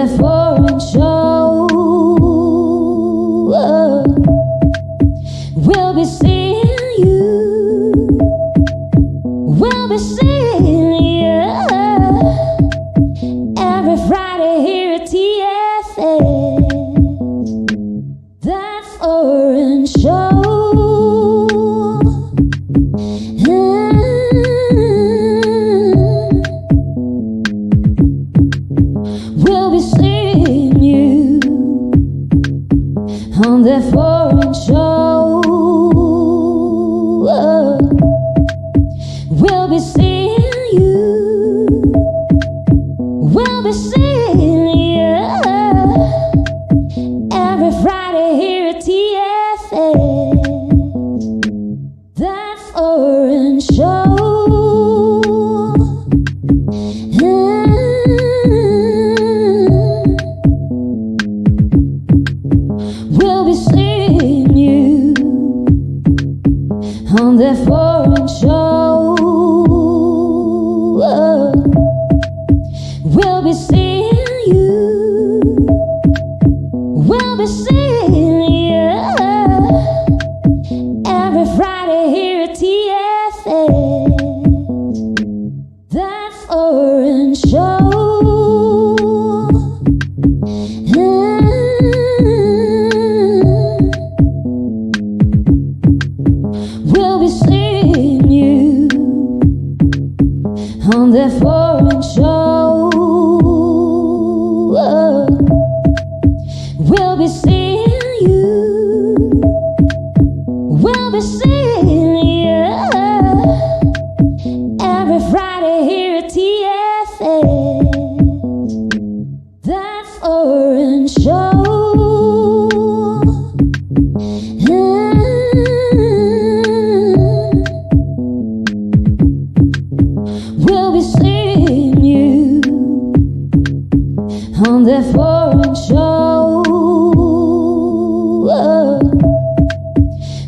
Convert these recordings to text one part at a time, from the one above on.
that foreign show. We'll be seeing you. We'll be seeing you every Friday here at TFS. That foreign show. We'll be seeing you on that foreign show. We'll be seeing you. We'll be seeing you every Friday here at TFS. That foreign show. We'll be seeing you on that foreign show. We'll be seeing you. We'll be seeing you every Friday here at TFS. That foreign show. We'll be seeing you on that foreign show. We'll be seeing you. We'll be seeing you every Friday here at TFS. That foreign show. We'll be seeing you on that foreign show.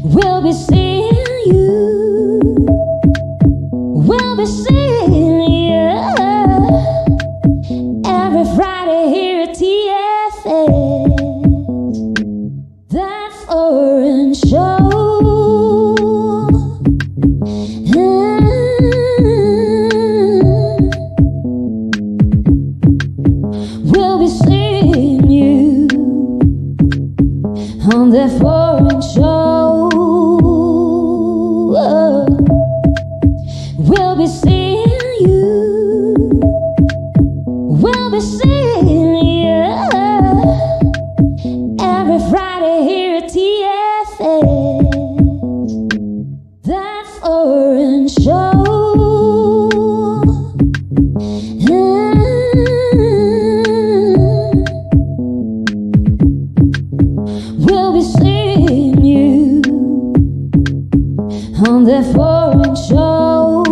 We'll be seeing you. We'll be seeing you every Friday here at TFS. That foreign show. We'll be seeing you on that foreign show. We'll be seeing you. We'll be seeing you every Friday here at TFS. That foreign show. We'll be seeing you on that foreign show.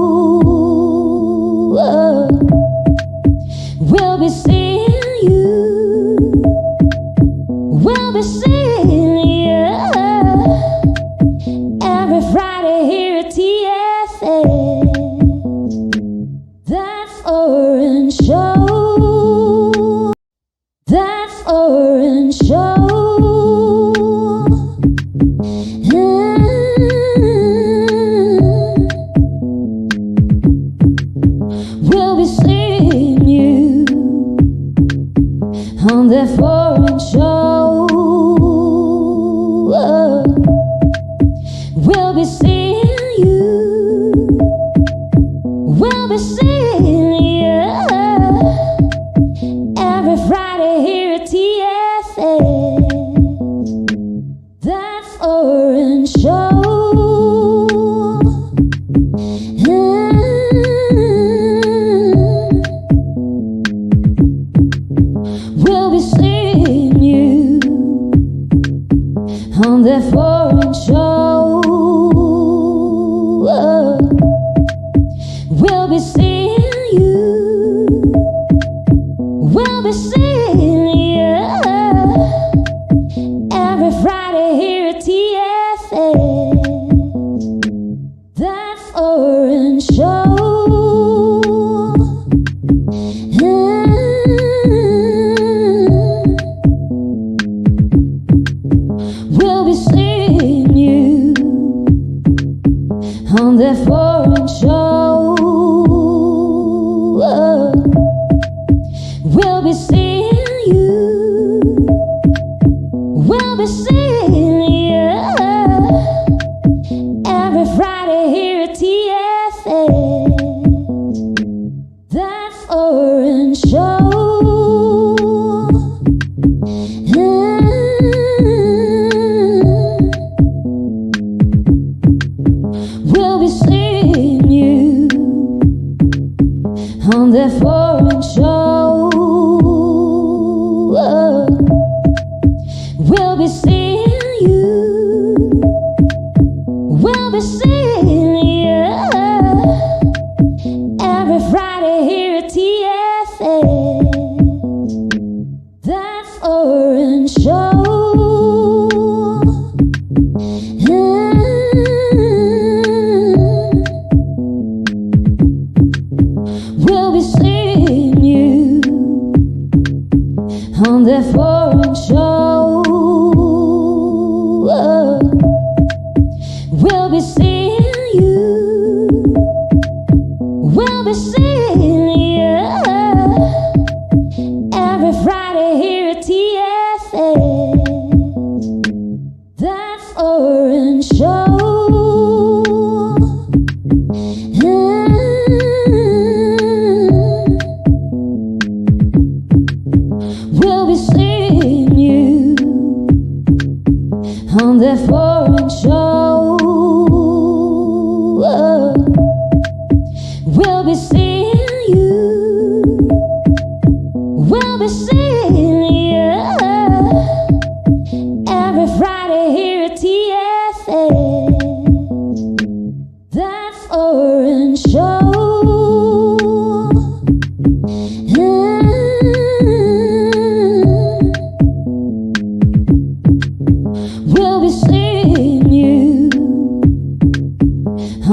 We'll be seeing you. We'll be seeing you every Friday here at TFS. That foreign show. That foreign show. We'll be seeing you on that foreign show. We'll be seeing you. We'll be seeing you every Friday here at TFS. That foreign show. We'll be seeing you on that foreign show. We'll be seeing you. on that foreign show. We'll be seeing you. We'll be seeing you every Friday here at TFS. That foreign show. We'll be seeing you on that foreign show. We'll be seeing you. We'll be seeing you every Friday here at TFS. That foreign show. We'll be seeing you on that foreign show. We'll be seeing you. We'll be seeing you every Friday here at TFS. That foreign show. We'll be seeing you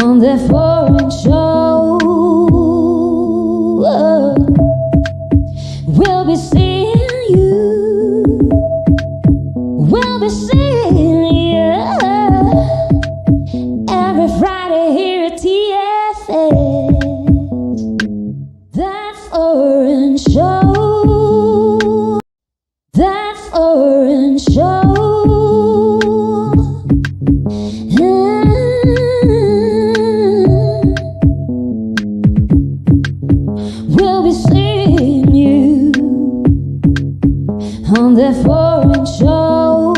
on that foreign show. We'll be seeing you. We'll be seeing you every Friday here at TFS. That foreign show. That foreign show. We'll be seeing you on that foreign show.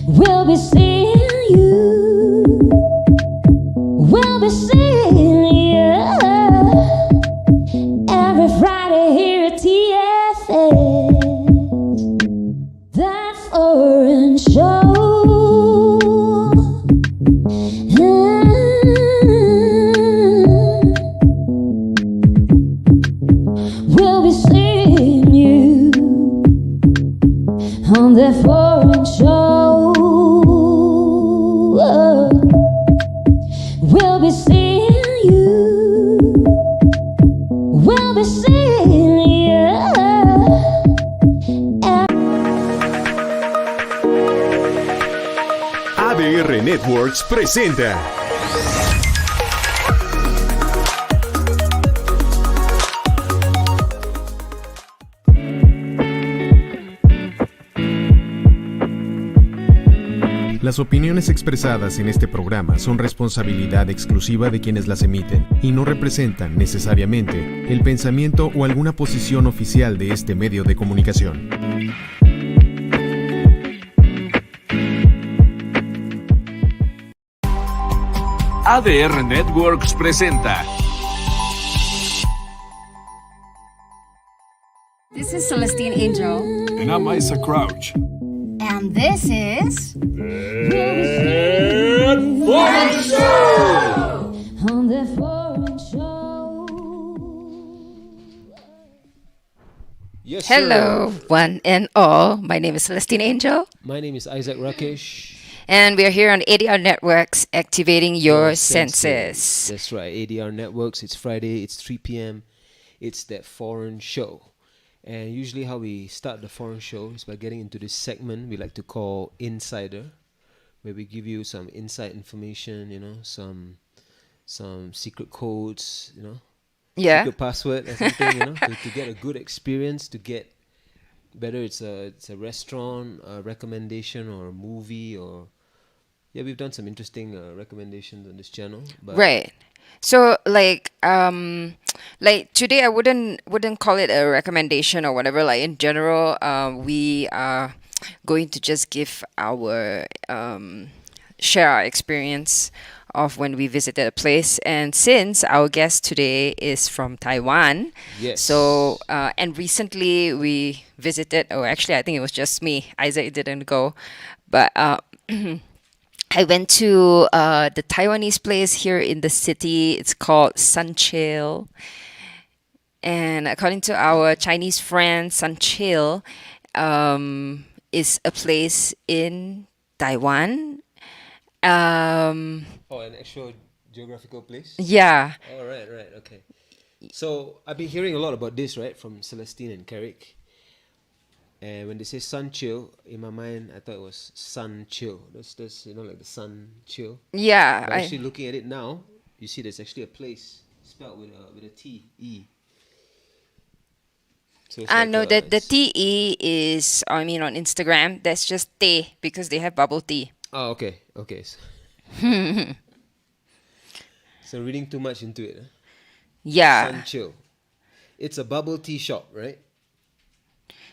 We'll be seeing you. We'll be seeing you every Friday here at TFS. That foreign show. We'll be seeing you on that foreign show. We'll be seeing you. We'll be seeing you. ADR Networks presenta Las opiniones expresadas en este programa son responsabilidad exclusiva de quienes las emiten y no representan necesariamente el pensamiento o alguna posición oficial de este medio de comunicación. ADR Networks presenta. This is Celestine Angel. And I'm Isaac Crouch. And this is... Foreign Show! On that foreign show. Yes, Hello, sir. one and all. My name is Celestine Angel. My name is Isaac Rakesh. And we are here on ADR Networks, activating your senses. That's right, ADR Networks. It's Friday, it's 3 p.m. It's that foreign show. And usually how we start the foreign show is by getting into this segment we like to call Insider, where we give you some inside information, some secret codes, Yeah. secret password or something, to get a good experience, to get whether it's a restaurant, a recommendation, or a movie, or we've done some interesting recommendations on this channel. But Right. So like today I wouldn't call it a recommendation or whatever. Like in general, we are going to just give our share our experience of when we visited a place. And since our guest today is from Taiwan, Yes. so and recently we visited, or actually I think it was just me. Isaac didn't go, but I went to the Taiwanese place here in the city. It's called Sunchill. And according to our Chinese friend, Sunchill is a place in Taiwan. Oh, an actual geographical place? Yeah. Oh, right, okay. So I've been hearing a lot about this, right, from Celestine and Carrick. And when they say sun chill, in my mind, I thought it was sun chill. That's like the sun chill. Yeah. But actually, looking at it now, you see there's actually a place spelled with a T E. So it's like No, the it's- TE is, I mean, on Instagram, that's just teh because they have bubble tea. Oh, okay. So reading too much into it. Huh? Yeah. Sun chill. It's a bubble tea shop, right?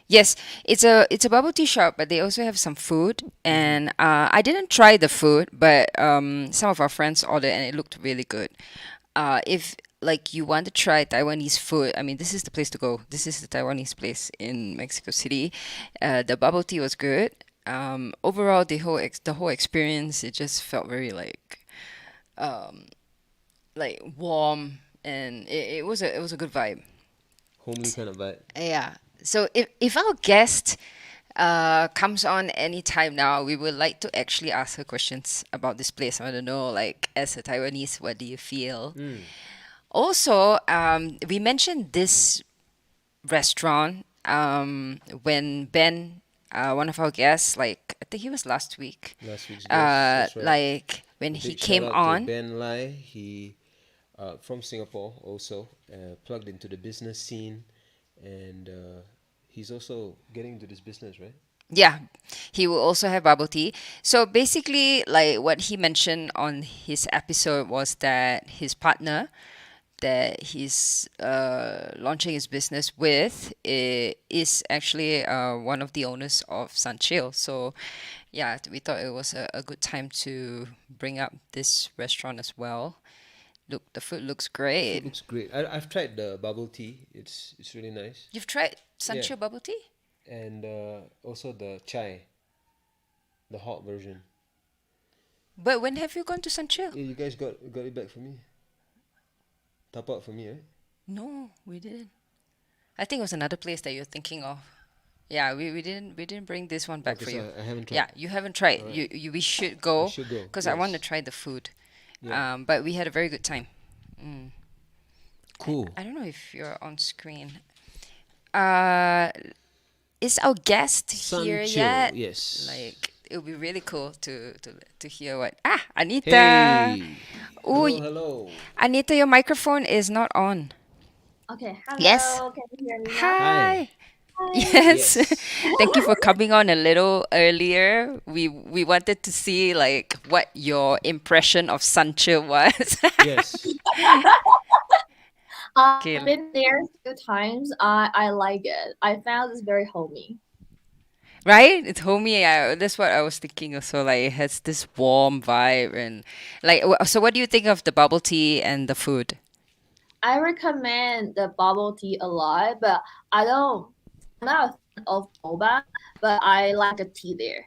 Yes, it's a bubble tea shop, but they also have some food. And I didn't try the food, but some of our friends ordered, and it looked really good. If like you want to try Taiwanese food, I mean, this is the place to go. This is the Taiwanese place in Mexico City. The bubble tea was good. Overall, the whole experience, it just felt very like warm, and it was a good vibe. Homely kind of vibe. Yeah. So if our guest comes on anytime now, we would like to actually ask her questions about this place. I want to know, like, as a Taiwanese, what do you feel? Also, we mentioned this restaurant when Ben, one of our guests, like I think he was last week, Last week's guest, that's right. like when he Big came shout out to on. Ben Lai. He from Singapore also, plugged into the business scene, and he's also getting into this business, right? Yeah, he will also have bubble tea. So basically, like what he mentioned on his episode was that his partner that he's launching his business with is actually one of the owners of Sunchill. So yeah, we thought it was a good time to bring up this restaurant as well. Look, the food looks It great. looks great. I've tried the bubble tea. It's really nice, You've tried Sunchill bubble tea? and also the chai, the hot version. But when have you gone to Sunchill? Yeah, you guys got it back for me. Top out for me, right? No, we didn't. I think it was another place that you're thinking of. Yeah, we didn't bring this one back Okay, for so you. I haven't tried. Yeah, you haven't tried. Alright. We should go should go, because I want to yes. try the food. Yeah. But we had a very good time. Cool. I don't know if you're on screen. Is our guest here Sunchill, yet? yes. Like it would be really cool to hear what Anita. Hey. Oh, Hello. Anita, your microphone is not on. Okay, hello. Yes. Can you hear me now? Hi. Yes. Thank you for coming on a little earlier. We wanted to see like what your impression of Sunchill was. Yes. Okay. I've been there a few times. I like it. I found it's very homey. Right? It's homey. That's what I was thinking also. Like it has this warm vibe and like. So, what do you think of the bubble tea and the food? I recommend the bubble tea a lot, but I'm not a fan of boba, but I like the tea there.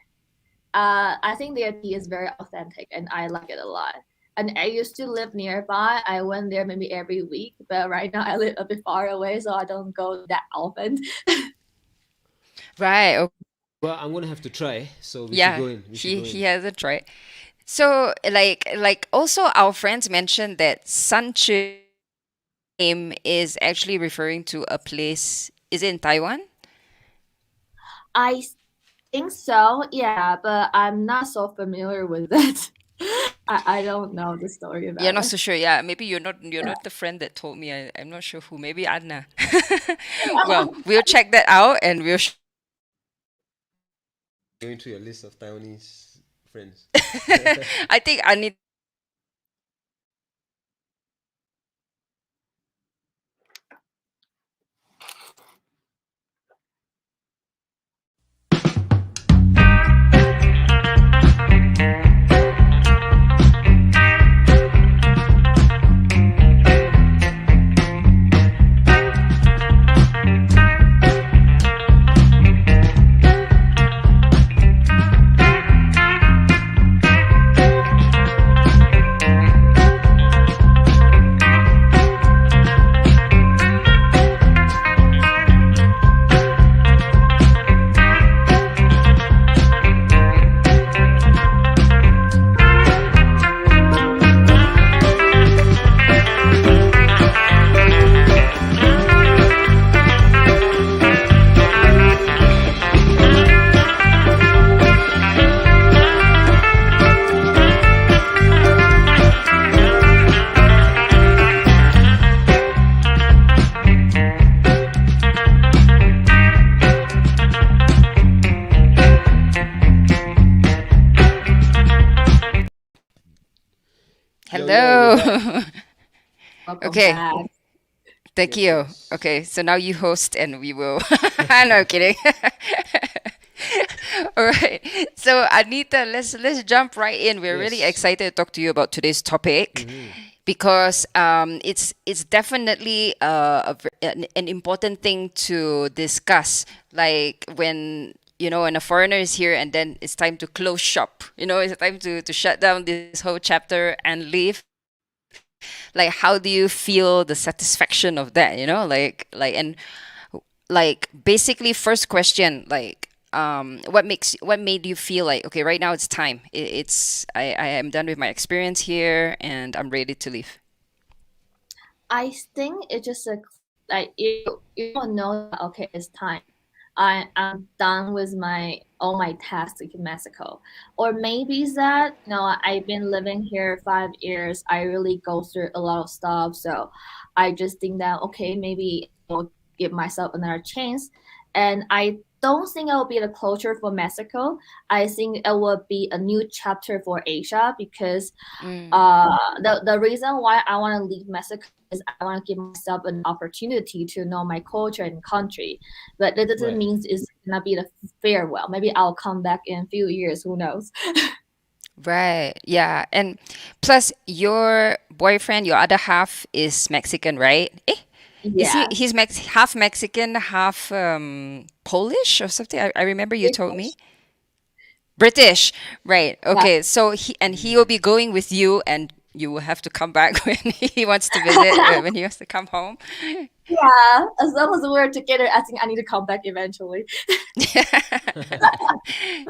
I think their tea is very authentic, and I like it a lot. And I used to live nearby. I went there maybe every week, but right now I live a bit far away, so I don't go that often. Right. Okay. Well, I'm gonna have to try. So we should Yeah. go in. We should go He in. hasn't tried. So like also our friends mentioned that Sunchill name is actually referring to a place. Is it in Taiwan? I think so, yeah, but I'm not so familiar with it. I don't know the story about You're not it. so sure. Yeah, maybe you're not the friend that told me. I'm not sure who. Maybe Anna. Well, we'll check that out and we'll. Going through your list of Taiwanese friends. I think Anita. you're back. Hello. Welcome Okay, back. thank Yes, you. yes. Okay, so now you host and we will. No, I'm kidding. All right. So Anita, let's jump right in. We're really Yes. excited to talk to you about today's topic because it's definitely an important thing to discuss. Like when when a foreigner is here and then it's time to close shop. It's time to shut down this whole chapter and leave. Like how do you feel the satisfaction of that? And like basically first question like what made you feel like okay right now it's time I am done with my experience here and I'm ready to leave. I think it's just a like you don't know that okay it's time. I'm done with my all my tasks in Mexico. Or maybe it's that I've been living here 5 years. I really go through a lot of stuff. So I just think that okay, maybe I'll give myself another chance. And I don't think it will be the closure for Mexico. I think it will be a new chapter for Asia because Mm, the reason why I want to leave Mexico is I want to give myself an opportunity to know my culture and country. But that doesn't Right. mean it's gonna be the farewell. Maybe I'll come back in a few years. Who knows? right, yeah, and plus your boyfriend your other half is Mexican, right? Is he Yes. he's half Mexican half Polish or something? I remember you told me British. British, right? Yeah. Okay, so he will be going with you, and you will have to come back when he wants to visit, when he wants to come home. Yeah. As long as we're together, I think I need to come back eventually.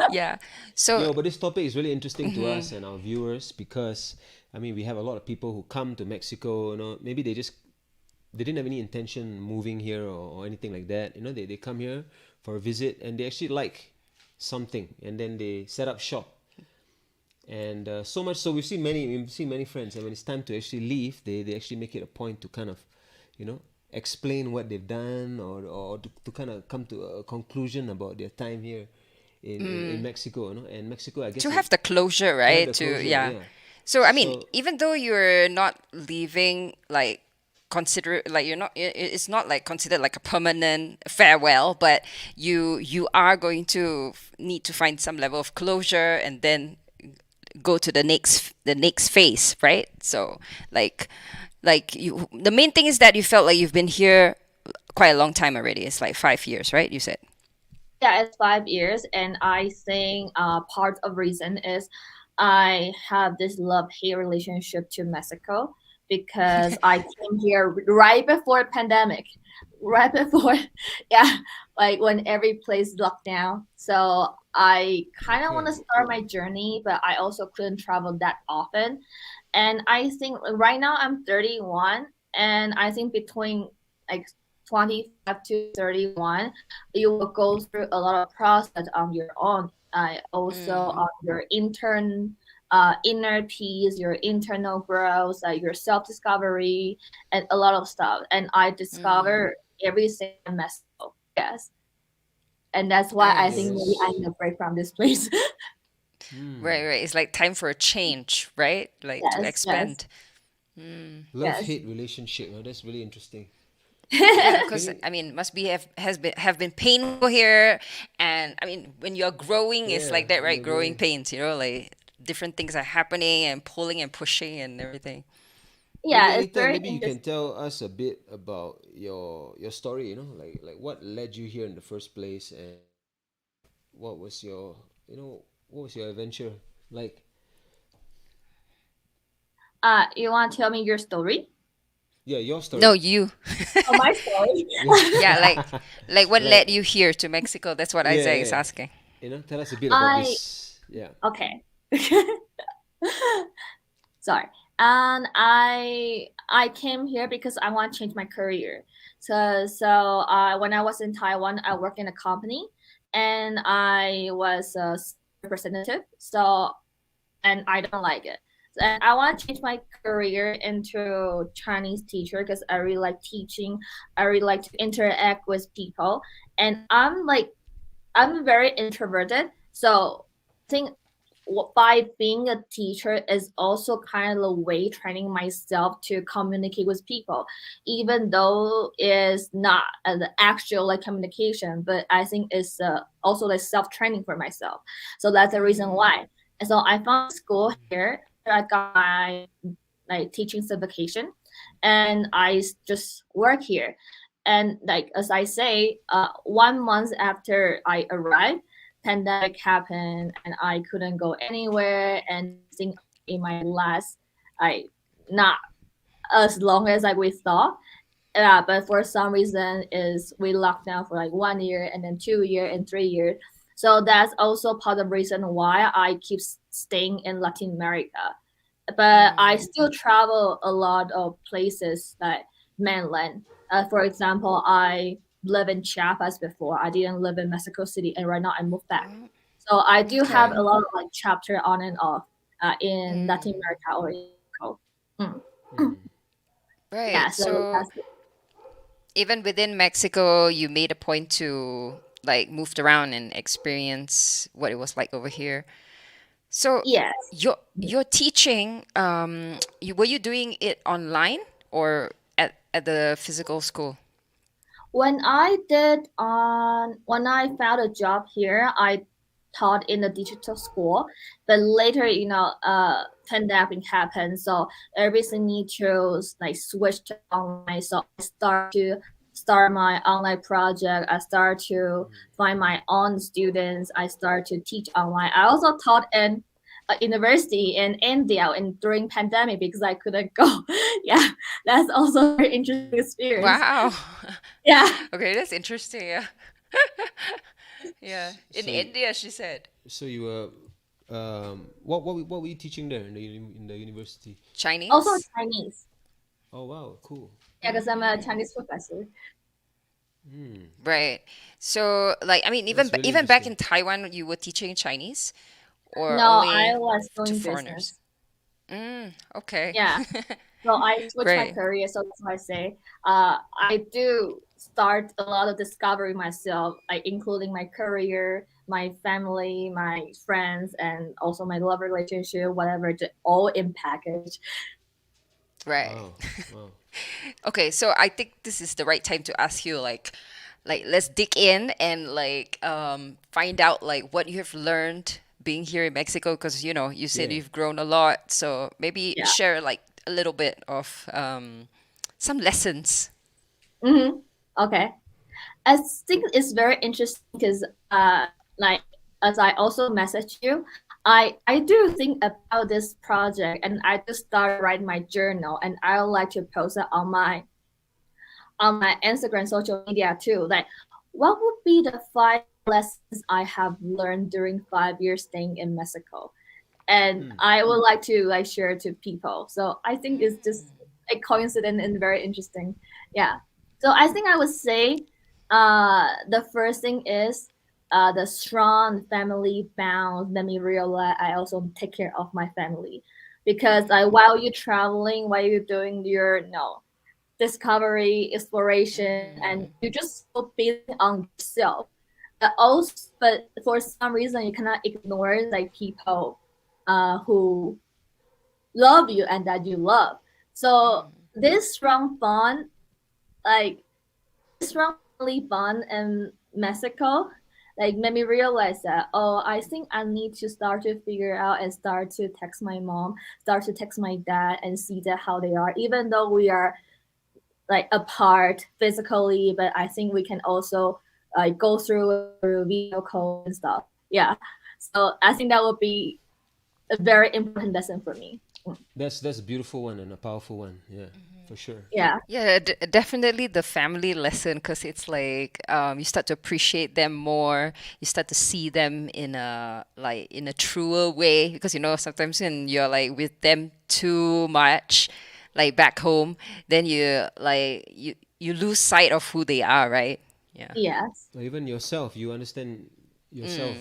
Yeah. So, Yo, but this topic is really interesting to us and our viewers because I mean we have a lot of people who come to Mexico. Maybe they didn't have any intention moving here or anything like that. They come here for a visit and they actually like something and then they set up shop. And so much so we've seen many friends, and when it's time to actually leave, they actually make it a point to kind of, you know, explain what they've done, or to kind of come to a conclusion about their time here in Mexico. And Mexico, I to guess, have the closure, to have right? the To closure, yeah. yeah. So I mean, So even though you're not leaving, like consider like you're not it's not like considered like a permanent farewell, but you are going to need to find some level of closure and then go to the next phase, right? So like you the main thing is that you felt like you've been here quite a long time already. It's like 5 years, right? You said. Yeah, it's 5 years, and I think part of reason is I have this love-hate relationship to Mexico because I came here right before pandemic, right before, yeah, like when every place locked down. So I kind of want okay, to start my journey, but I also couldn't travel that often. And I think right now I'm 31, and I think between like 25 to 31 you will go through a lot of process on your own. Also Mm, on your inner peace, your internal growth, your self discovery, and a lot of stuff. And I mm. discover everything in Mexico. Yes, and that's why I Nice. think maybe I yes. need a break from this place. Right, right. It's like time for a change, right? Like to Yes, yes, expand. Mm. yes. Love-hate relationship. That's really interesting. Yeah, Can because you? I mean, must be have been painful here, and I mean, when you're growing, it's Yeah, like that, when right? you're Growing growing. pains, like different things are happening and pulling and pushing and everything. Maybe Yeah, it's Anita, very maybe you can interesting. tell us a bit about your story. Like what led you here in the first place, and what was your adventure like? You want to tell me your story? Yeah, your No, story. you. Oh, my story. Yeah, Yeah, like what led like you here to Mexico? That's what yeah, Isaac yeah, is yeah. asking. Tell us a bit about I this. Yeah. okay. Sorry. And I came here because I want to change my career. So when I was in Taiwan, I worked in a company, and I was a representative. So and I don't like it. And I want to change my career into Chinese teacher because I really like teaching. I really like to interact with people, and I'm very introverted. So I think by being a teacher is also kind of a way training myself to communicate with people, even though it's not the actual like communication, but I think it's also like self training for myself. So that's the reason why. And so I found school here. I got my like teaching certification, and just work here. And like as I say, 1 month after I arrived, pandemic happened, and I couldn't go anywhere. And I think in my last, I not as long as like we thought. Yeah, but for some reason is we locked down for like 1 year and then 2 year and 3 years. So that's also part of the reason why I keep staying in Latin America. But I still travel a lot of places like mainland. For example, I live in Chiapas before. I didn't live in Mexico City, and right now I moved back. So I do have Okay. a lot of like chapter on and off in Latin America or in Mexico. Mm. Yeah, Right. so So that's it. even within Mexico, you made a point to like moved around and experience what it was like over here. So Yes. your teaching, were you doing it online or at the physical school? When I found a job here, I taught in a digital school, but later, pandemic happened, so everything need to like switch to online. So I start my online project. I start to find my own students. I start to teach online. I also taught in a university in India and during pandemic because I couldn't go. Yeah, that's also a very interesting experience. Wow. Yeah. Okay, that's interesting. Yeah. Yeah. In So, India, she said. so you were, what were you teaching there in the university? Also Chinese? Chinese. Oh wow, cool. Yeah, because I'm a Chinese professor. Right. So, like, I mean, That's really even back interesting. in Taiwan, you were teaching Chinese or No, I only was to doing foreigners? business. Okay. Yeah. So I switched my Great. career. So that's why I say I do start a lot of discovery myself, like including my career, my family, my friends, and also my love relationship, whatever, all in package. Right. Wow, wow. Okay, so I think this is the right time to ask you like let's dig in and like find out like what you have learned being here in Mexico because you said Yeah. you've grown a lot, so maybe Yeah. share like a little bit of some lessons. Mm-hmm. Okay. I think it's very interesting because, like, as I also messaged you, I do think about this project, and I just started writing my journal, and I would like to post it on my Instagram social media too. Like, what would be the 5 lessons I have learned during 5 years staying in Mexico? And I would like to like share to people. So I think it's just a coincidence and very interesting. Yeah. So I think I would say the first thing is the strong family bound. Let me realize I also take care of my family because while you're traveling, while you're doing your discovery, exploration, and you just focus on yourself. But for some reason, you cannot ignore like people who love you and that you love. So this strong bond, like this strong family bond in Mexico, like made me realize that I think I need to start to figure out and start to text my mom, start to text my dad, and see that how they are, even though we are like apart physically, but I think we can also like go through video call and stuff. Yeah. So I think that would be a very important lesson for me. That's a beautiful one and a powerful one. Yeah, for sure. Yeah. Yeah, definitely the family lesson because it's like you start to appreciate them more. You start to see them in a truer way because sometimes when you're like with them too much, like back home, then you lose sight of who they are, right? Yeah, Yes. Or even yourself, you understand yourself.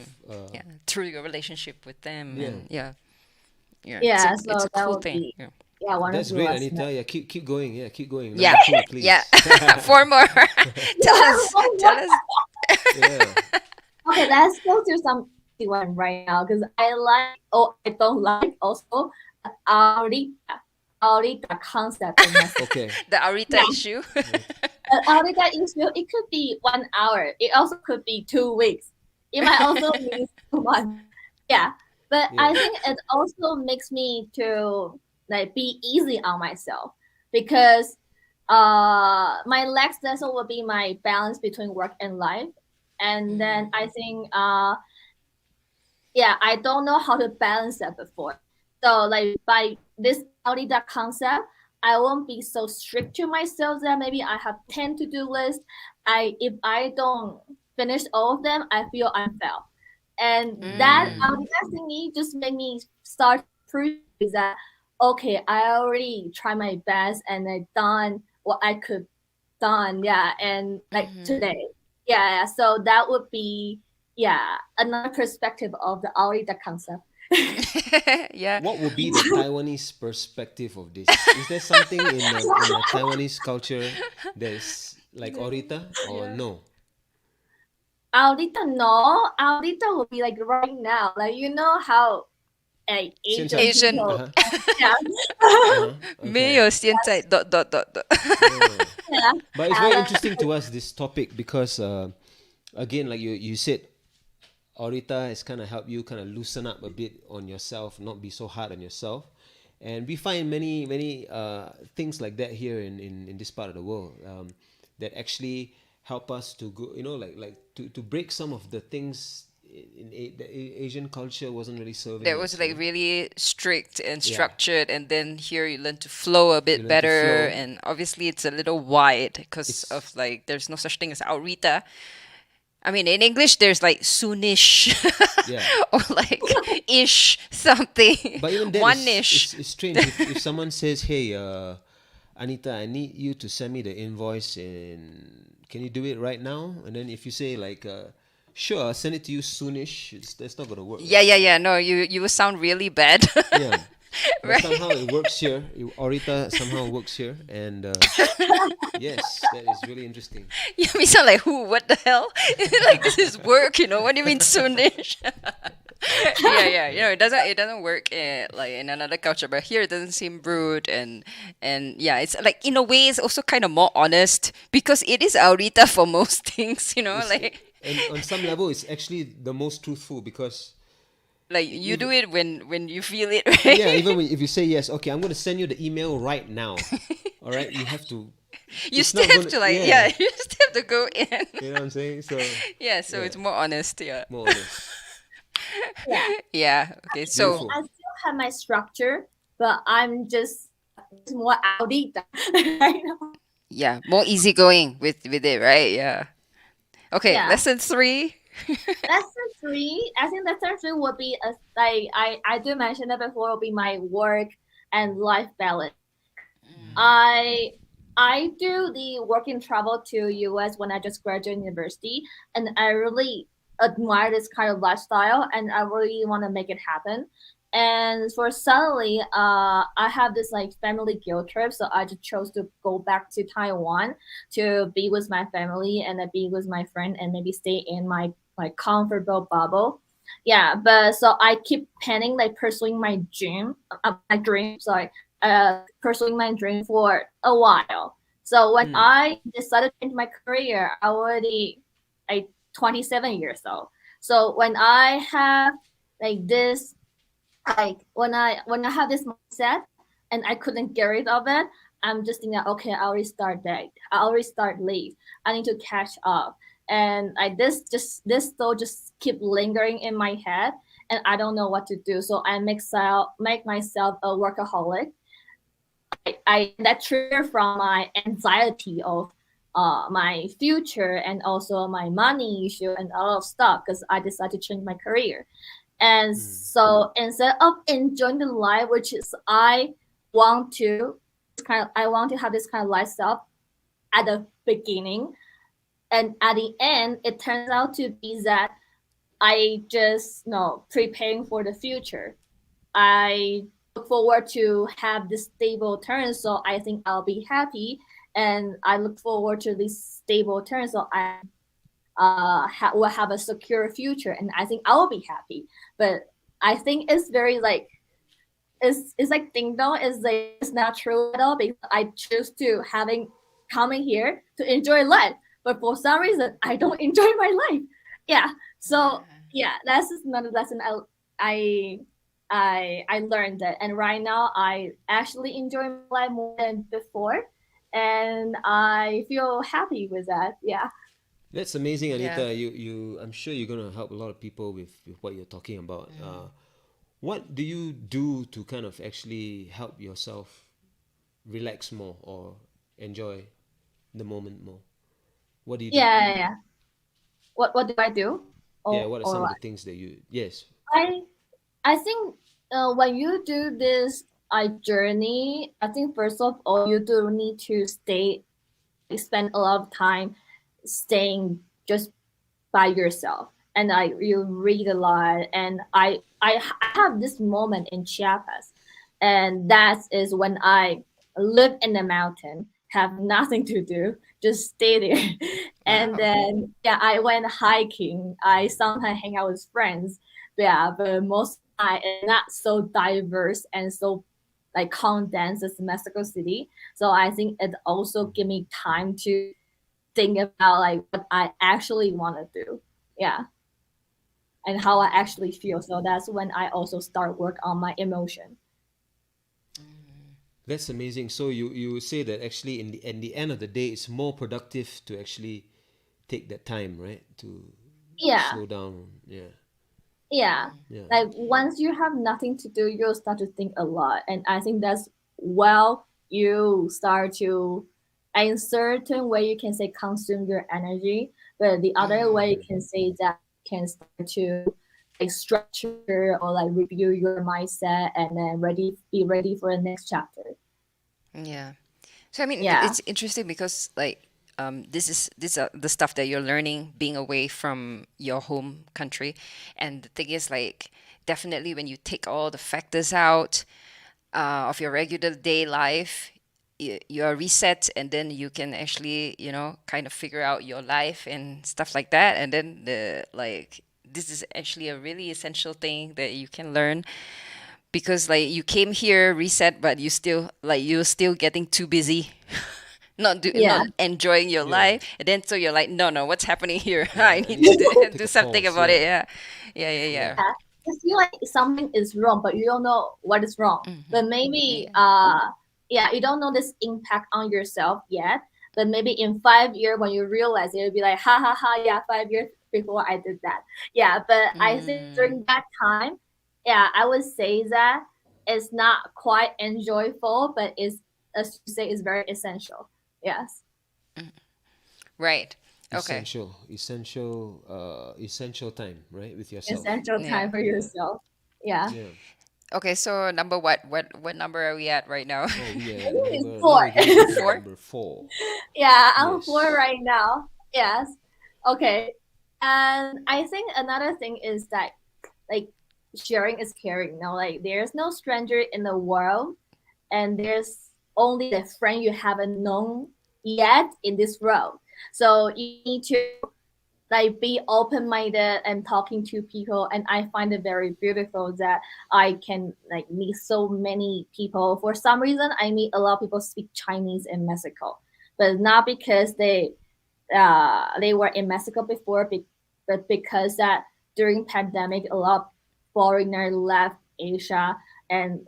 yeah, through your relationship with them, Yeah, and yeah, yeah, Yeah. it's So a that cool would thing. be Yeah. one of that's the great, lessons. Anita. Yeah, keep going. Yeah, keep going. Yeah, Number two, yeah. please. 4 more. Tell us, tell us. Yeah. Okay, let's go through some see what I'm right now because I like, oh, I don't like also ahorita, ahorita concept in my Okay. The Arita yeah. issue. Ahorita issue, it could be 1 hour. It also could be 2 weeks. It might also be 2 months. Yeah, but Yeah. I think it also makes me to like be easy on myself because my next lesson will be my balance between work and life, and then I think yeah, I don't know how to balance that before. So like by this Audi concept, I won't be so strict to myself that maybe I have 10 to-do lists. If I don't finish all of them, I feel unfair. And that Mm. Audi thingy just made me start prove that okay, I already tried my best and I done what I could done, yeah, and like today. Yeah, so that would be yeah, another perspective of the Aurita concept. Yeah. What would be the Taiwanese perspective of this? Is there something in a Taiwanese culture that is like Orita or Yeah. no? Aurita, no, Aurita will be like right now, like you know how Asian 现在 Asian people, uh-huh. yeah, Uh-huh. Okay. 没有现在 dot dot dot dot. Yeah. yeah, But it's very interesting to us this topic because again like you said Orita has kind of helped you kind of loosen up a bit on yourself, not be so hard on yourself. And we find many things like that here in this part of the world that actually help us to go, like to break some of the things the Asian culture wasn't really serving That was us, like really strict and Yeah, structured, and then here you learn to flow a you bit learn to better, flow. and obviously it's a little wide because It's of like there's no such thing as Aurita. I mean, in English, there's like soonish yeah. or like ish something, But even that one is ish. it's strange if someone says, "Hey, Anita, I need you to send me the invoice, and can you do it right now?" And then if you say like, "Sure, I'll send it to you soonish," that's not gonna work, Yeah, right? yeah, yeah. No, you will sound really bad. Yeah. But Right? somehow it works here. Orita somehow works here, and yes, that is really interesting. You may sound like who? What the hell? Like this is work, you know? What do you mean soonish? Yeah, yeah. It doesn't work like in another culture, but here it doesn't seem rude, and yeah, it's like in a way it's also kind of more honest because it is Aurita for most things, like And on some level, it's actually the most truthful because like you do even it when you feel it, yeah, right? even if you say yes, okay, I'm gonna send you the email right now. All right, you have to. You It's still not have gonna. to like yeah, Yeah, you still have to go in. you know what I'm saying. So Yeah, so yeah, it's more honest, yeah. more honest. yeah. Yeah. Okay. So Beautiful. I still have my structure, but I'm just more Aurita right now. yeah, more easygoing with it, right? Yeah. Okay, Yeah. lesson three. Lesson three, I think lesson three would be a like I do mention that before will be my work and life balance. I I do the work and travel to US when I just graduated university, and I really admire this kind of lifestyle, and I really want to make it happen. And for suddenly, I have this like family guilt trip, so I just chose to go back to Taiwan to be with my family and then be with my friend and maybe stay in my like comfortable bubble. Yeah, but so I keep planning like pursuing my dream. Sorry, pursuing my dream for a while. So when Hmm. I decided to change my career, I already like 27 years old. So when I have like this, like when I have this mindset and I couldn't get rid of it, I'm just thinking, okay, I already start that. I already start late. I need to catch up. And like this thought just keep lingering in my head and I don't know what to do. So I make myself a workaholic. I that trigger from my anxiety of my future and also my money issue and all of stuff because I decided to change my career. And so instead of enjoying the life, which is want to I want to have this kind of lifestyle at the beginning, and at the end, it turns out to be that I just preparing for the future. I look forward to have this stable turn, so I think I'll be happy, and I look forward to this stable turn, so will have a secure future, and I think I will be happy. But I think it's very like it's like ding dong is like it's not true at all because I choose to having coming here to enjoy life, but for some reason I don't enjoy my life. Yeah, so yeah, that's just another lesson I I learned that, and right now I actually enjoy my life more than before, and I feel happy with that. Yeah. That's amazing, Yeah. Anita. I'm sure you're gonna help a lot of people with what you're talking about. What do you do to kind of actually help yourself relax more or enjoy the moment more? What do you do? Yeah, yeah, yeah. What do I do? Yeah, what are Or some of the what? things that you? Yes. I I think when you do this journey, I think first of all you do need to spend a lot of time staying just by yourself, and you read a lot, and I have this moment in Chiapas, and that is when I live in the mountain, have nothing to do, just stay there. And Wow. then yeah, I went hiking. I sometimes hang out with friends. Yeah, but most of the time it's not so diverse and so like condensed as Mexico City. So I think it also give me time to think about like what I actually want to do. Yeah, and how I actually feel. So that's when I also start work on my emotion. That's amazing. So you say that actually in the end of the day, it's more productive to actually take that time, right? To Yeah, slow down. Yeah. yeah. Yeah. Like once you have nothing to do, you'll start to think a lot, and I think that's well you start to, in certain way you can say consume your energy, but the other way you can say that you can start to like structure or like review your mindset and then be ready for the next chapter. Yeah. So I mean, Yeah. it's interesting because like this are the stuff that you're learning being away from your home country, and the thing is like definitely when you take all the factors out of your regular day life, you are reset, and then you can actually kind of figure out your life and stuff like that, and then the like this is actually a really essential thing that you can learn because like you came here reset but you're still getting too busy Yeah. not enjoying your Yeah. life, and then so you're like no, what's happening here? I Yeah. I need need to to take do a something pause. about it. Yeah. Yeah, yeah, yeah, yeah. Yeah. Yeah, you feel like something is wrong, but you don't know what is wrong. But maybe, Yeah. yeah, you don't know this impact on yourself yet. But maybe in 5 years, when you realize it, you'll be like, ha ha ha, yeah, 5 years before I did that. Yeah, but I think during that time, yeah, I would say that it's not quite enjoyable, but it's, as you say, it's very essential. Yes, Right. Okay. Essential time, right, with yourself. essential Yeah. time for Yeah. yourself. Yeah, Yeah. Okay, so number what number are we at right now? Oh, we I are think it's number. Now four. we're going to Four. number 4. Yeah, I'm four Yes. right now. Yes. Okay. And I think another thing is that like sharing is caring. You know, like there's no stranger in the world, and there's only the friend you haven't known yet in this world. So you need to like be open-minded and talking to people, and I find it very beautiful that I can like meet so many people. For some reason I meet a lot of people speak Chinese in Mexico, but not because they were in Mexico before, but because that during pandemic a lot of foreigner left Asia, and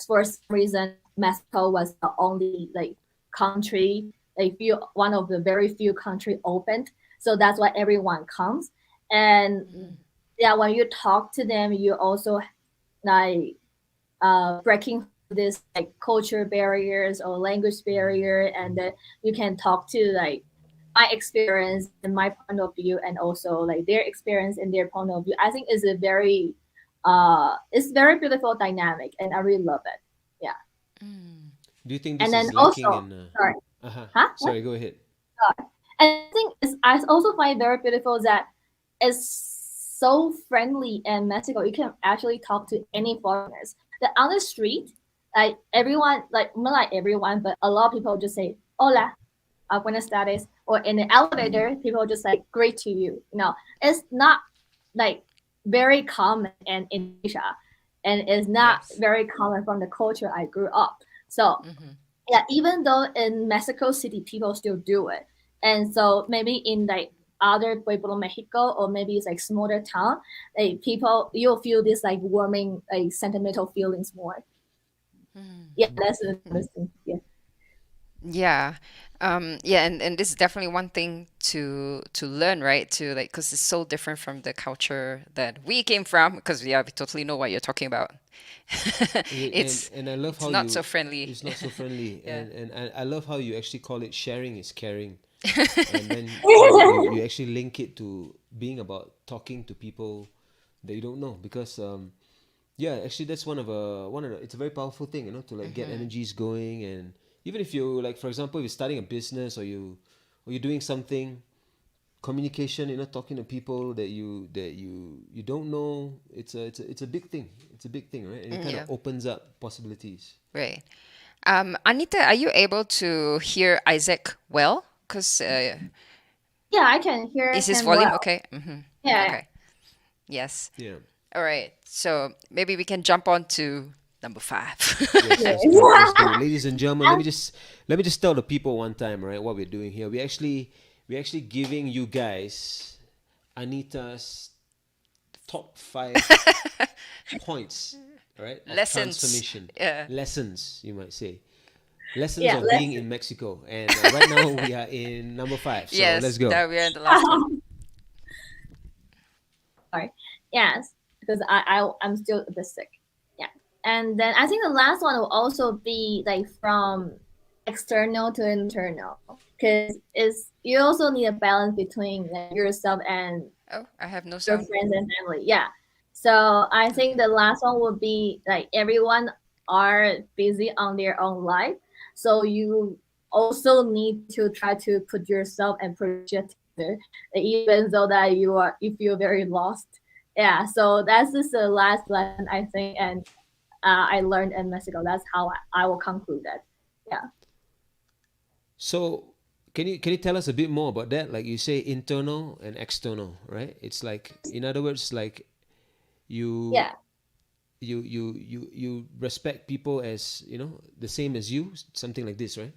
for some reason Mexico was the only like country, like few one of the very few country opened. So that's why everyone comes. And yeah, when you talk to them, you also like breaking this like culture barriers or language barrier, and then you can talk to like my experience and my point of view, and also like their experience and their point of view. I think is a very it's very beautiful dynamic, and I really love it. Yeah. Do you think And this then is lacking also in? sorry, Uh-huh. huh? What? Sorry, go ahead. And I think I also find it very beautiful that it's so friendly in Mexico. You can actually talk to any foreigners. The on the street, like everyone, like not like everyone, but a lot of people just say "Hola." Buenos Aires, or in the elevator, people just like greet to you. It's not like very common in Asia, and it's not Yes. very common from the culture I grew up. So Mm-hmm. yeah, even though in Mexico City people still do it, and so maybe in like other Pueblo Mexico, or maybe it's like smaller town, like people you'll feel this like warming like sentimental feelings more. Yeah, that's interesting. Yeah. Yeah. Yeah, and this is definitely one thing to learn, right? To like, because it's so different from the culture that we came from. Because yeah, we totally know what you're talking about. And It's and I love it's how not so you friendly. it's not so friendly, Yeah. and I love how you actually call it sharing is caring, and then you actually link it to being about talking to people that you don't know, because yeah, actually that's one of the it's a very powerful thing, to like get energies going. And even if you, like, for example, if you're starting a business, or you're doing something, communication, talking to people that you don't know, it's a big thing. It's a big thing, right? And it kind of Yeah. opens up possibilities. Right. Anita, are you able to hear Isaac well? Because Yeah, I can hear is his him volume well. okay? Yeah. Okay. Yes. Yeah. All right. So maybe we can jump on to number five. Yes, Yeah. let's do it. Let's do it, ladies and gentlemen. Let me just tell the people one time, right? What we're doing here. We actually giving you guys Anita's top 5 points, right, of Lessons. transformation Yeah. lessons, you might say, lessons Yeah, of being in Mexico. And right now we are in number 5. So let's Yes, go. that we are in the last one. sorry. Yes, because I'm still a bit sick. Yeah, and then I think the last one will also be like from external to internal, because is you also need a balance between like, yourself and Oh, I have no your sound. friends and family. Yeah. So I think Okay. the last one would be like everyone are busy on their own life. So you also need to try to put yourself and project together, even though that you feel very lost. Yeah. So that's just the last lesson I think, and I learned in Mexico. That's how I will conclude that. Yeah. So can you tell us a bit more about that? Like you say, internal and external, right? It's like, in other words, like, you Yeah. you respect people as, the same as you, something like this, right?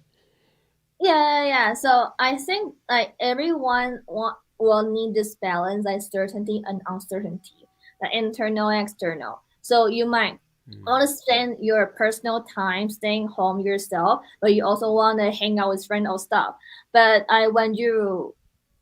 Yeah. So I think like everyone will need this balance, like certainty and uncertainty, like internal and external. So you might want to spend your personal time staying home yourself, but you also want to hang out with friends or stuff. But when you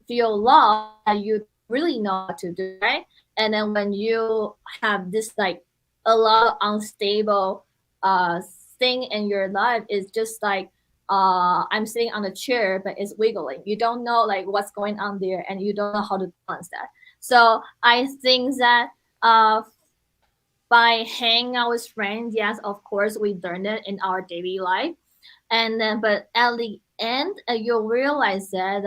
feel lost, you really know what to do, right? And then when you have this like a lot of unstable uh thing in your life, it's just like I'm sitting on a chair but it's wiggling. You don't know like what's going on there, and you don't know how to balance that. So I think that uh by hanging out with friends, yes, of course we learn it in our daily life, and then but at the end you'll realize that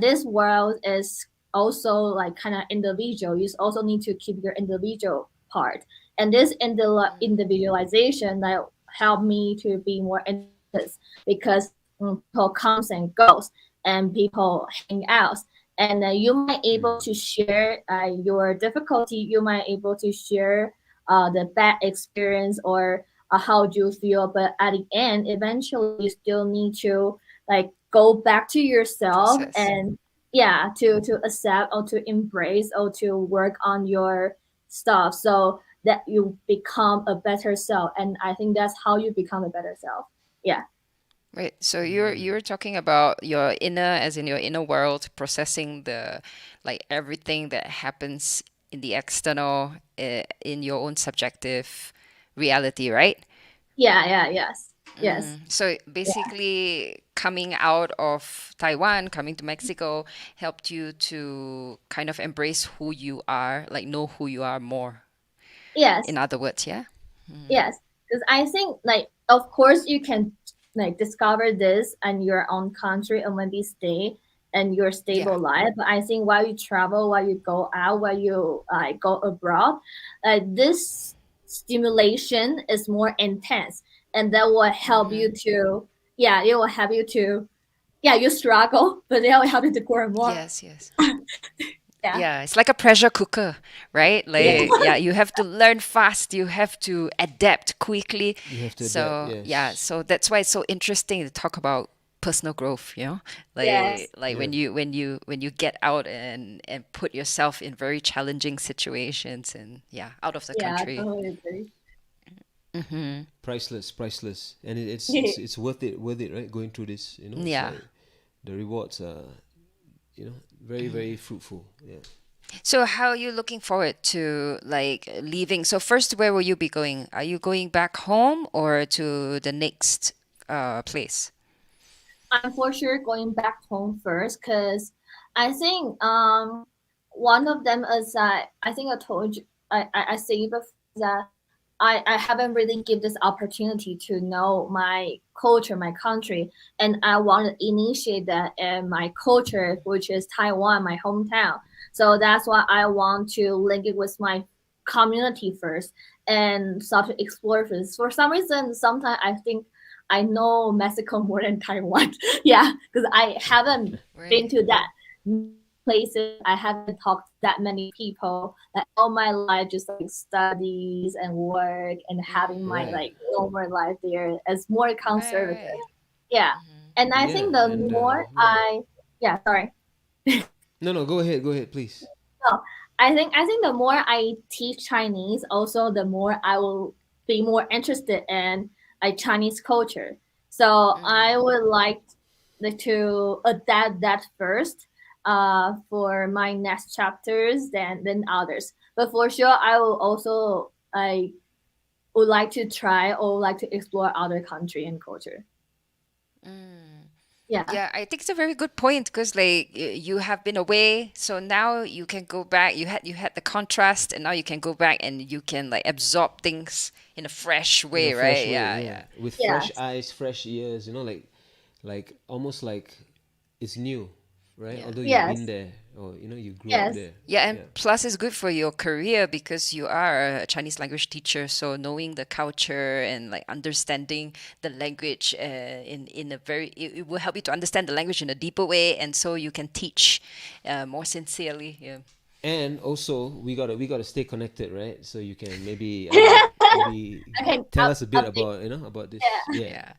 this world is also like kind of individual. You also need to keep your individual part, and this individualization that helped me to be more independent, because people comes and goes and people hang out, and you might able to share your difficulty, you might able to share the bad experience, or how do you feel, but at the end eventually you still need to like go back to yourself, Process. and yeah, to accept or to embrace or to work on your stuff, so that you become a better self. And I think that's how you become a better self. Yeah. Right. So you're talking about your inner, as in your inner world, processing the like everything that happens in the external, in your own subjective reality, right? Yes. So Yeah. basically, coming out of Taiwan, coming to Mexico, helped you to kind of embrace who you are, like know who you are more. In Yes. other words, yeah. Yes, because I think like of course you can like discover this in your own country and maybe stay in your Yeah. stable life. But I think while you travel, while you go out, while you go abroad, this stimulation is more intense, and that will help you to, yeah, it will help you to yeah, you struggle, but they will help you to grow more. Yes, yes. Yeah. Yeah, it's like a pressure cooker, right? Yeah. Like, yeah, you have to learn fast, you have to adapt quickly. You have to adapt. So, yeah, Yes. so that's why it's so interesting to talk about personal growth, you know? Yes. Like Yeah. when you get out and put yourself in very challenging situations and yeah, out of the Yeah, I country. totally agree. Priceless, priceless, and it's worth it, right? Going through this, it's Yeah. like the rewards are, very very fruitful. Yeah. So how are you looking forward to like leaving? So first, where will you be going? Are you going back home or to the next place? I'm for sure going back home first because I think one of them is that I think I told you I said before that I haven't really give this opportunity to know my culture, my country, and I want to initiate that in my culture, which is Taiwan, my hometown. So that's why I want to link it with my community first and start to explore this. For some reason, sometimes I think I know Mexico more than Taiwan. Yeah, because I haven't been Really? to that places. I haven't talked to that many people. Like all my life, just like studies and work and having my Right. like normal life there as more Right, conservative. right. Yeah, and I Yeah, think the and more yeah. yeah, sorry. No, no, go ahead, please. No, I think the more I teach Chinese, also the more I will be more interested in like Chinese culture. So I would like to adapt that first, for my next chapters than others. But for sure, I will also I would like to try or like to explore other country and culture. Yeah. Yeah, I think it's a very good point because like you have been away, so now you can go back. You had the contrast, and now you can go back and you can like absorb things in a fresh In a way, fresh right? way, Yeah, yeah, yeah. with fresh Yes. eyes, fresh ears, like almost like it's new, right? Yeah. Although you've been Yes. there, or you grew up Yes. there. Yeah, and Yeah. plus it's good for your career because you are a Chinese language teacher, so knowing the culture and like understanding the language in a very it will help you to understand the language in a deeper way, and so you can teach more sincerely. Yeah. And also we gotta stay connected, right? So you can maybe, I don't know, maybe Okay. tell us a bit Update. about this. Yeah. Yeah,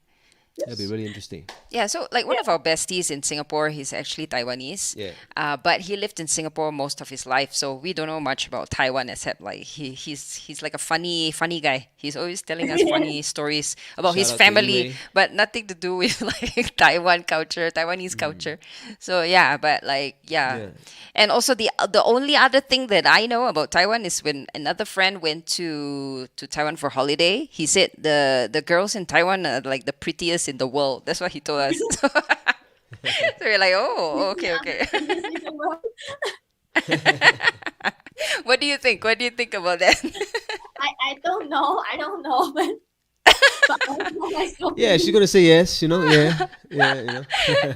Yeah. that'd be really interesting. Yeah, so like one Yeah. of our besties in Singapore, he's actually Taiwanese, Yeah. but he lived in Singapore most of his life, so we don't know much about Taiwan except like he's like a funny guy. He's always telling us funny stories about Shout his out to family, Anyway. but nothing to do with like Taiwan culture, Taiwanese culture. So yeah, but like yeah, Yeah. and also the only other thing that I know about Taiwan is when another friend went to Taiwan for holiday, he said the girls in Taiwan are like the prettiest in the world. That's what he told us. So we're like, oh, okay, okay. What do you think? What do you think about that? I don't know. I don't know, but I know myself. Yeah, she's gonna say yes. Yeah, yeah.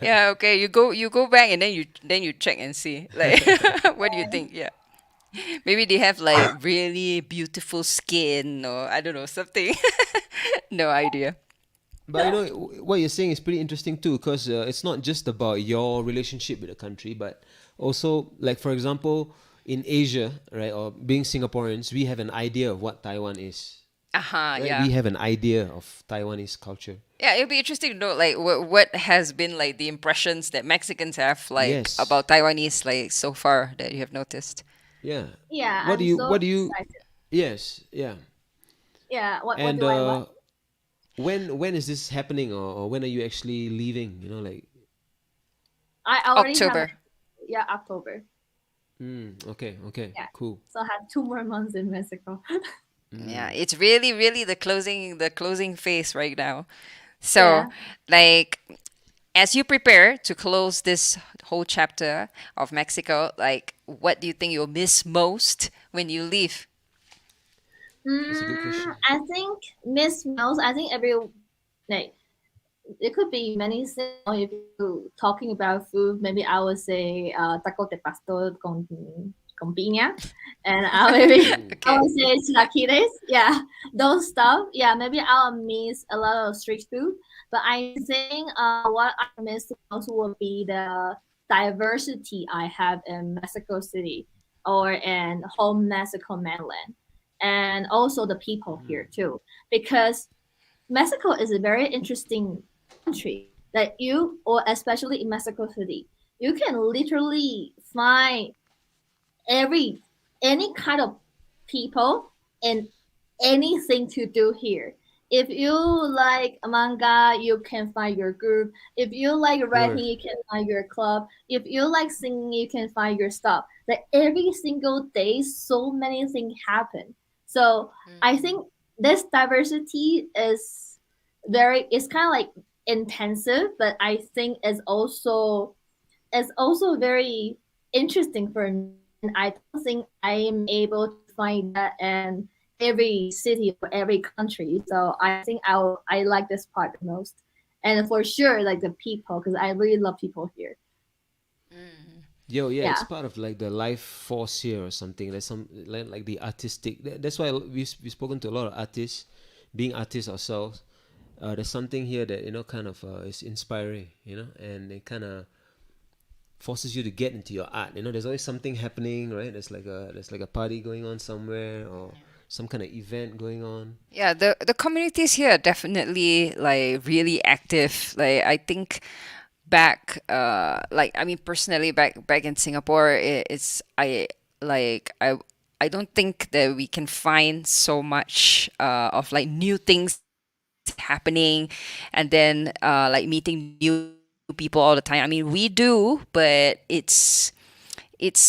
Yeah, okay. You go back and then you check and see. Like what do you think? Yeah. Maybe they have like really beautiful skin or I don't know, something. No idea. But what you're saying is pretty interesting too, because it's not just about your relationship with the country, but also, like for example, in Asia, right, or being Singaporeans, we have an idea of what Taiwan is, Uh-huh, right? yeah. We have an idea of Taiwanese culture. Yeah, it'll be interesting to know like what has been like the impressions that Mexicans have like Yes. about Taiwanese like so far that you have noticed. Yeah. Yeah, What do I'm you? so What do you? excited. Yes. Yeah. Yeah, what And do I want? when is this happening, or when are you actually leaving? Like. I already have October. yeah, October. Okay. Okay. Yeah. Cool. So I have 2 more months in Mexico. Yeah, it's really the closing phase right now. So, Yeah. like as you prepare to close this whole chapter of Mexico, like what do you think you'll miss most when you leave? That's a good question. I think Miss Mouse, I think every like it could be many things. If you talking about food, maybe I would say taco de pastor con piña, and I maybe I Okay. would say chilaquiles. Yeah, those stuff. Yeah, maybe I'll miss a lot of street food. But I think what I miss most would be the diversity I have in Mexico City or in home Mexico mainland, and also the people here too, because Mexico is a very interesting country that you, or especially in Mexico City, you can literally find every any kind of people and anything to do here. If you like manga, you can find your group. If you like rapping, Word. you can find your club. If you like singing, you can find your stuff. Like every single day, so many things happen. So I think this diversity is very, it's kind of like intensive, but I think is also very interesting for me. And I don't think I am able to find that in every city or every country. So I think I like this part the most. And for sure, like the people, because I really love people here. Yo, yeah, it's Yeah. part of like the life force here or something. There's some like the artistic. That's why we've spoken to a lot of artists, being artists ourselves. There's something here that kind of is inspiring, and it kind of forces you to get into your art. There's always something happening, right? There's like a party going on somewhere or some kind of event going on. Yeah, the communities here are definitely like really active. Like I think back like I mean personally back in Singapore, it's I don't think that we can find so much of like new things happening, and then like meeting new people all the time. I mean, we do, but it's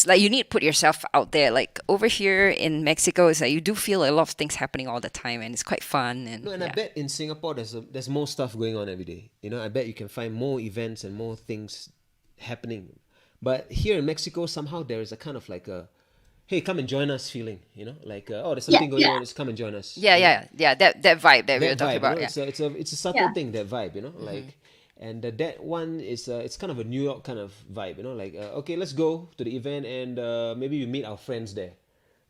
like you need to put yourself out there. Like over here in Mexico, it's like you do feel a lot of things happening all the time, and it's quite fun. And No, and I yeah. bet in Singapore there's more stuff going on every day. I bet you can find more events and more things happening. But here in Mexico, somehow there is a kind of like a, hey, come and join us feeling. Like oh, there's Yeah. something going Yeah. on. Just come and join us. Yeah, that vibe that we were That talking vibe. about. Yeah. It's a subtle Yeah. thing. That vibe. Like, and that one is it's kind of a New York kind of vibe. Like okay, let's go to the event and maybe we meet our friends there.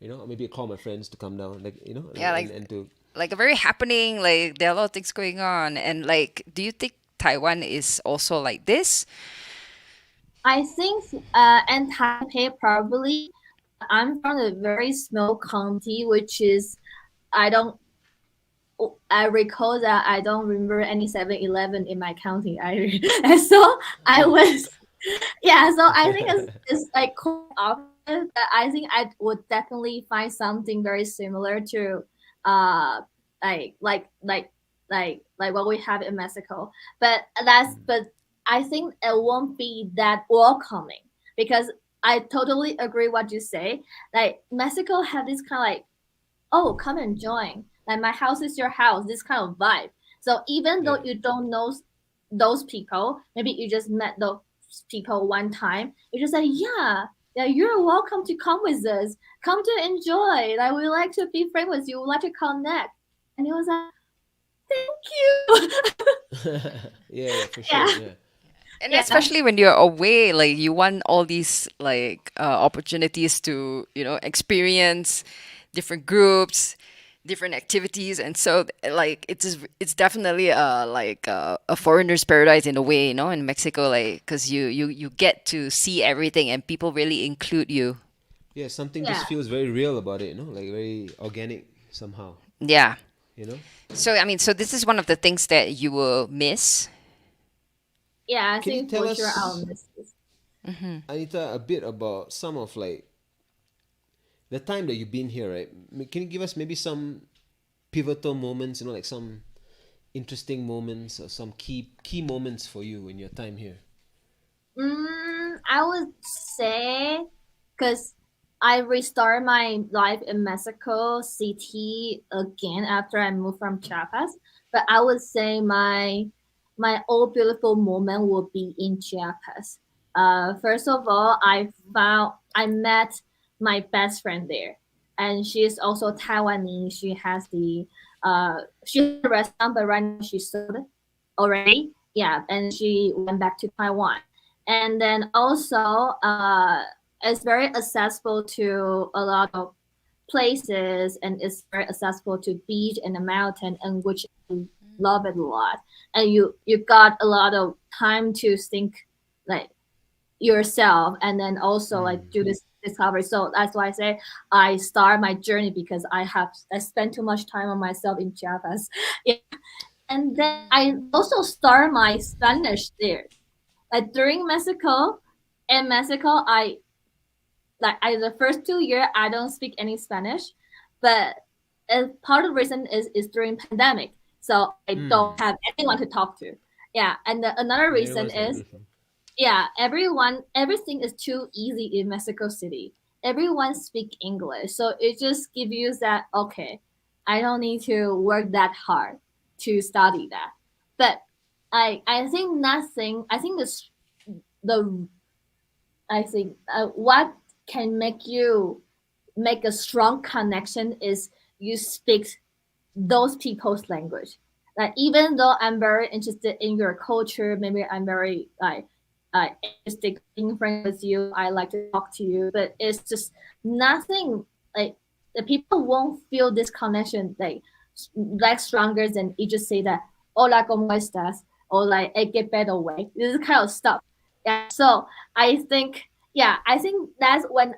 Or maybe I call my friends to come down. Like Yeah, and to like a very happening. Like there are a lot of things going on, and like, do you think Taiwan is also like this? I think and Taipei probably. I'm from a very small county, which is I don't I recall that I don't remember any 7-Eleven in my county. And so I oh. was yeah. So I think it's like quite opposite. But I think I would definitely find something very similar to uh like like like like what we have in Mexico. But I think it won't be that welcoming because I totally agree what you say. Like Mexico have this kind of like, oh, come and join. Like my house is your house, this kind of vibe. So even though Yeah. you don't know those people, maybe you just met those people one time, you just say, yeah, yeah, you're welcome to come with us. Come to enjoy. Like we like to be friends with you, we like to connect. And he was like, thank you. Yeah, for sure. Yeah. Yeah. And Yeah. especially when you're away, like you want all these like opportunities to experience different groups, different activities, and so like it's definitely like a foreigner's paradise in a way, in Mexico, like because you get to see everything and people really include you. Yeah, something just Yeah. feels very real about it, like very organic somehow, Yeah. you know? So I mean, so this is one of the things that you will miss. Yeah, I Can you think tell for sure I'll us, miss this. Anita, a bit about some of like the time that you've been here, right? Can you give us maybe some pivotal moments, like some interesting moments or some key moments for you in your time here? I would say because I restarted my life in Mexico City again after I moved from Chiapas. But I would say my old beautiful moment would be in Chiapas. First of all, I met my best friend there, and she's also Taiwanese. She has a restaurant, but right now she sold it already. Yeah, and she went back to Taiwan. And then also, it's very accessible to a lot of places, and it's very accessible to beach and the mountain, and which I love it a lot, and you got a lot of time to think like yourself, and then also like do this discovery. So that's why I say I start my journey because I spent too much time on myself in Chiapas. Yeah. And then I also start my Spanish there. Like during Mexico, in Mexico, I the first 2 year I don't speak any Spanish, but part of the reason is during pandemic, so I don't have anyone to talk to. Yeah, and another Yeah, reason everyone's like is, different. yeah, everything is too easy in Mexico City. Everyone speak English, so it just gives you that, okay, I don't need to work that hard to study that. But I think nothing. I think the I think what can make you make a strong connection is you speak those people's language. Like even though I'm very interested in your culture, maybe I'm very interested in friends with you. I like to talk to you, but it's just nothing like the people won't feel this connection like stronger than you just say that hola como estás or like hey, get better way. This is kind of stuff. Yeah. So I think I think that's when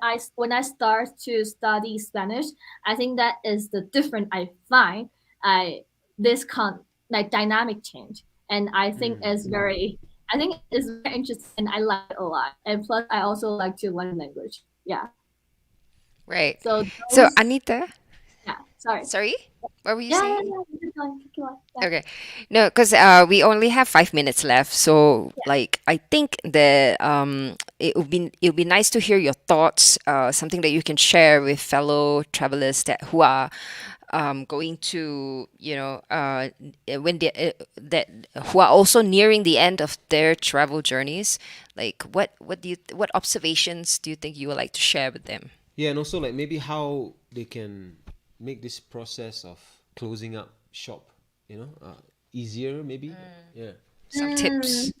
I start to study Spanish. I think that is the difference I find. I this con like dynamic change, and I think it's very interesting, and I like it a lot. And plus, I also like to learn language. Yeah. Right. So So, those, Anita, yeah. Sorry. sorry, what were you Yeah, yeah, saying? yeah. Keep going, keep going. Yeah, Okay. No, because we only have 5 minutes left. So, yeah. like, I think that it would be nice to hear your thoughts, something that you can share with fellow travelers that who are going to, when they that who are also nearing the end of their travel journeys. Like, what observations do you think you would like to share with them? Yeah, and also like maybe how they can make this process of closing up shop, easier maybe. Yeah. Some Mm, tips.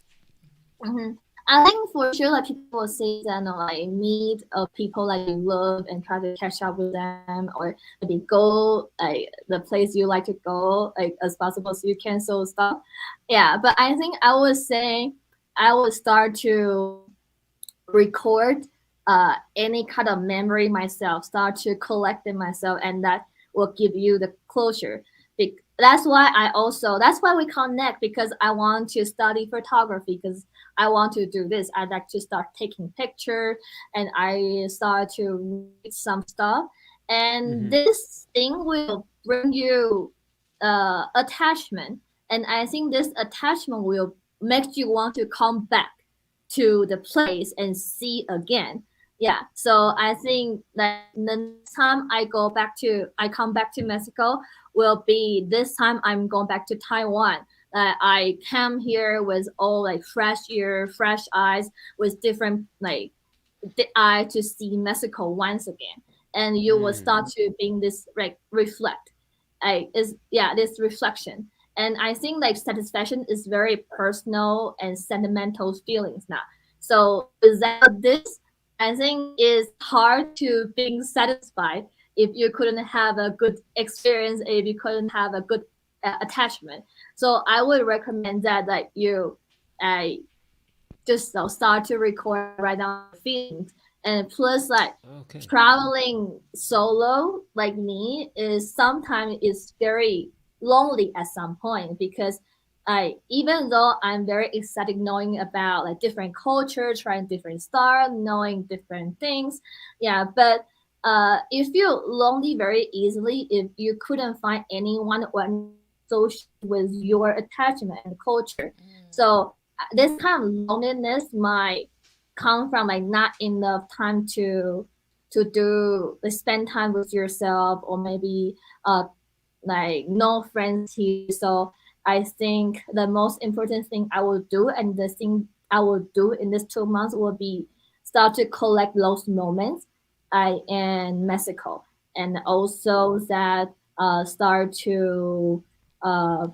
mhm. I think for sure, like people will say that, like meet people like you love and try to catch up with them, or maybe go like the place you like to go, like as possible so you cancel stuff. Yeah, but I think I would say I would start to record any kind of memory myself, start to collect it myself, and that will give you the closure. That's why we connect, because I want to study photography, because I want to do this. I like to start taking picture, and I start to read some stuff, and this thing will bring you attachment, and I think this attachment will make you want to come back to the place and see again. Yeah. So I think that the next time I come back to Mexico will be this time I'm going back to Taiwan. I came here with all like fresh ear, fresh eyes, with different like the eye to see Mexico once again, and you will start to being this like reflect, is yeah this reflection, and I think like satisfaction is very personal and sentimental feelings now. So without this, I think it's hard to being satisfied if you couldn't have a good experience, if you couldn't have a good attachment. So I would recommend that you uh, just start to record, write down your feelings, and plus like Okay. traveling solo like me is sometimes is very lonely at some point, because I even though I'm very excited knowing about like different culture, trying different style, knowing different things, yeah, but you feel lonely very easily if you couldn't find anyone or associate with your attachment and culture. So this kind of loneliness might come from like not enough time to spend time with yourself, or maybe like no friends here. So I think the most important thing I will do, and the thing I will do in this 2 months, will be start to collect those moments in Mexico, and also that start to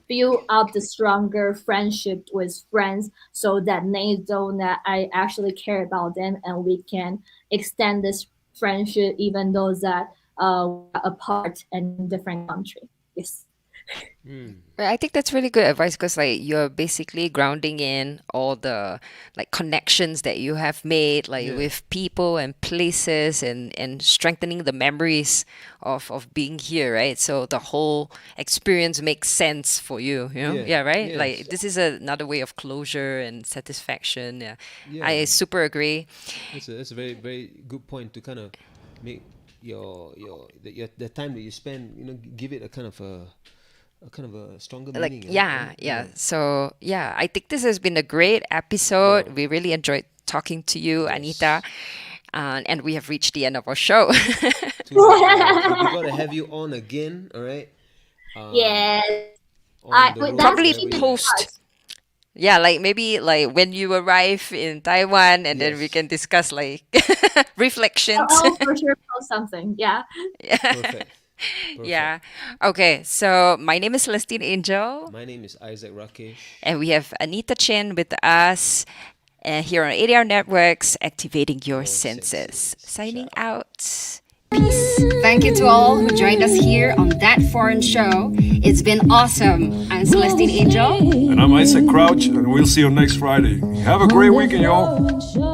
build up the stronger friendship with friends, so that they know that I actually care about them, and we can extend this friendship even though that we're apart and in different country. Yes. I think that's really good advice because like you're basically grounding in all the like connections that you have made like Yeah. with people and places and strengthening the memories of being here, right? So the whole experience makes sense for you, you know? Yeah. Yeah, right? Yes. Like this is another way of closure and satisfaction. Yeah. I Yeah. super agree. That's a very very good point to kind of make the time that you spend, give it a kind of a stronger Like meaning. yeah. So yeah, I think this has been a great episode. Wow. We really enjoyed talking to you, Yes. Anita. And we have reached the end of our show. Too bad. We gotta have you on again. All right. Yes. On the Wait, road that's Probably wherever keeping you are. post. Yeah, like maybe like when you arrive in Taiwan, and then we Yes. can discuss like reflections. I'll for sure post something. Yeah. Perfect. Yeah. Okay. So my name is Celestine Angel, My name is Isaac Rakesh. and we have Anita Chen with us here on ADR Networks, activating your Your senses. senses. Signing Ciao. out. Peace. Thank you to all who joined us here on That Foreign Show. It's been awesome. I'm Celestine Angel. And I'm Isaac Crouch, and we'll see you next Friday. Have a great weekend, y'all.